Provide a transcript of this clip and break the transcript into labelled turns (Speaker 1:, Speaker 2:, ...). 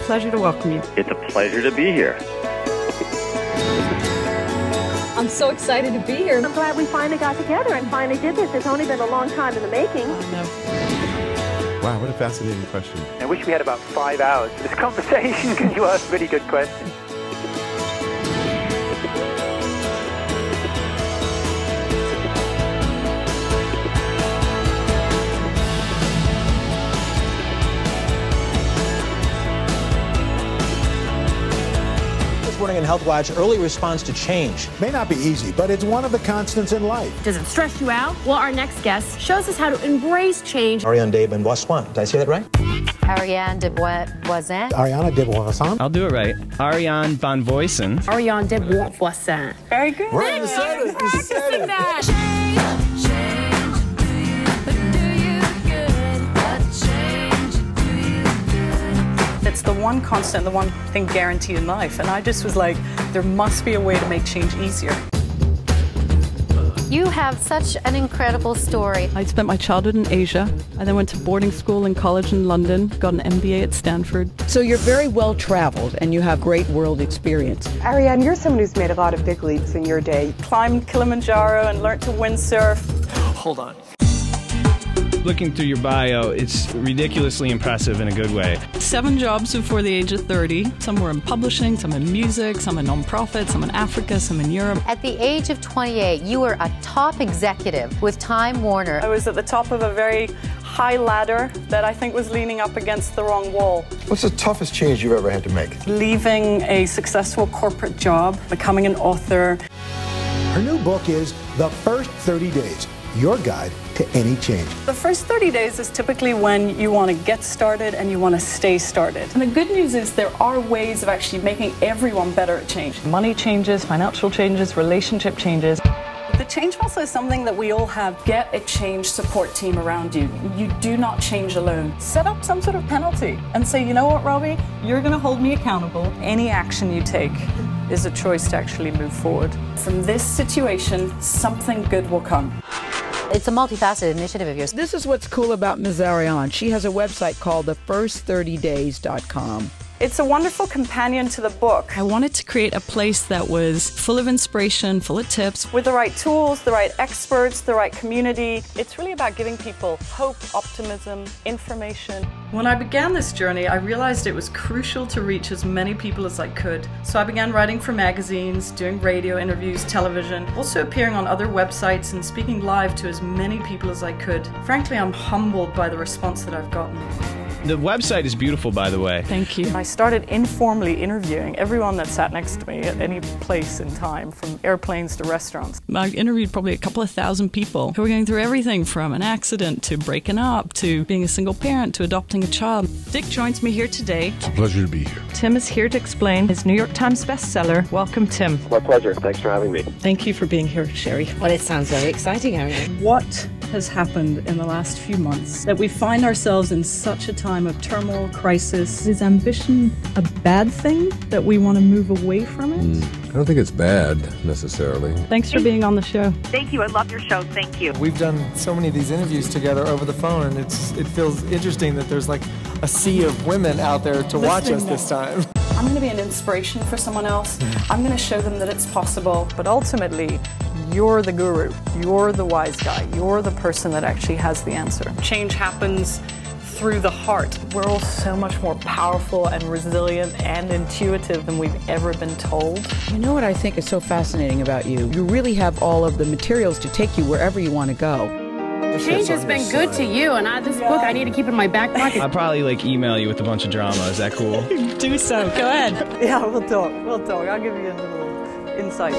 Speaker 1: pleasure to welcome you.
Speaker 2: It's a pleasure to be here.
Speaker 3: I'm so excited to be here.
Speaker 4: I'm glad we finally got together and finally did this. It's only been a long time in the making.
Speaker 5: Wow, what a fascinating question.
Speaker 6: I wish we had about 5 hours for this conversation because you asked really good questions.
Speaker 7: This morning in Health Watch, early response to change.
Speaker 8: May not be easy, but it's one of the constants in life.
Speaker 9: Does it stress you out? Well, our next guest shows us how to embrace change.
Speaker 7: Ariane de Bonvoisin. Did I say that right?
Speaker 10: Ariane de Bonvoisin.
Speaker 8: Ariane de Bonvoisin.
Speaker 11: I'll do it right. Ariane de Bonvoisin.
Speaker 9: Ariane de Bonvoisin.
Speaker 3: Very good.
Speaker 8: Right, you said it. You said it.
Speaker 1: It's the one constant, the one thing guaranteed in life. And I just was like, there must be a way to make change easier.
Speaker 10: You have such an incredible story.
Speaker 1: I spent my childhood in Asia. I then went to boarding school and college in London, got an MBA at Stanford.
Speaker 12: So you're very well traveled and you have great world experience.
Speaker 4: Ariane, you're someone who's made a lot of big leaps in your day.
Speaker 1: Climbed Kilimanjaro and learned to windsurf.
Speaker 11: Hold on. Looking through your bio, it's ridiculously impressive in a good way.
Speaker 1: 7 jobs before the age of 30. Some were in publishing, some in music, some in nonprofits, some in Africa, some in Europe.
Speaker 10: At the age of 28, you were a top executive with Time Warner.
Speaker 1: I was at the top of a very high ladder that I think was leaning up against the wrong wall.
Speaker 8: What's the toughest change you've ever had to make?
Speaker 1: Leaving a successful corporate job, becoming an author.
Speaker 8: Her new book is The First 30 Days, your guide to any change.
Speaker 1: The first 30 days is typically when you want to get started and you want to stay started. And the good news is there are ways of actually making everyone better at change. Money changes, financial changes, relationship changes. The change muscle is something that we all have. Get a change support team around you. You do not change alone. Set up some sort of penalty and say, you know what, Robbie? You're going to hold me accountable. Any action you take is a choice to actually move forward. From this situation, something good will come.
Speaker 10: It's a multifaceted initiative of yours.
Speaker 12: This is what's cool about Ms. Ariane. She has a website called thefirst30days.com.
Speaker 1: It's a wonderful companion to the book. I wanted to create a place that was full of inspiration, full of tips. With the right tools, the right experts, the right community. It's really about giving people hope, optimism, information. When I began this journey, I realized it was crucial to reach as many people as I could. So I began writing for magazines, doing radio interviews, television, also appearing on other websites and speaking live to as many people as I could. Frankly, I'm humbled by the response that I've gotten.
Speaker 11: The website is beautiful, by the way.
Speaker 1: Thank you. I started informally interviewing everyone that sat next to me at any place in time, from airplanes to restaurants. I interviewed probably a couple of thousand people who were going through everything from an accident to breaking up to being a single parent to adopting a child. Dick joins me here today.
Speaker 5: It's a pleasure to be here.
Speaker 1: Tim is here to explain his New York Times bestseller. Welcome, Tim.
Speaker 2: My pleasure. Thanks for having me.
Speaker 1: Thank you for being here, Sherry.
Speaker 12: Well, it sounds very exciting, Ariane.
Speaker 1: What has happened in the last few months that we find ourselves in such a time of turmoil, crisis? Is ambition a bad thing that we want to move away from it?
Speaker 5: I don't think it's bad, necessarily.
Speaker 1: Thanks for being on the show.
Speaker 4: Thank you. I love your show. Thank you.
Speaker 13: We've done so many of these interviews together over the phone, and it feels interesting that there's like a sea of women out there to watch us this time.
Speaker 1: I'm going to be an inspiration for someone else. I'm going to show them that it's possible. But ultimately, you're the guru. You're the wise guy. You're the person that actually has the answer. Change happens through the heart. We're all so much more powerful and resilient and intuitive than we've ever been told.
Speaker 12: You know what I think is so fascinating about you? You really have all of the materials to take you wherever you want to go.
Speaker 9: Change has been good to you, and this book I need to keep in my back pocket.
Speaker 11: I'll probably email you with a bunch of drama. Is that cool?
Speaker 1: Do so. Go ahead. Yeah, we'll talk. We'll talk. I'll give you a little insight.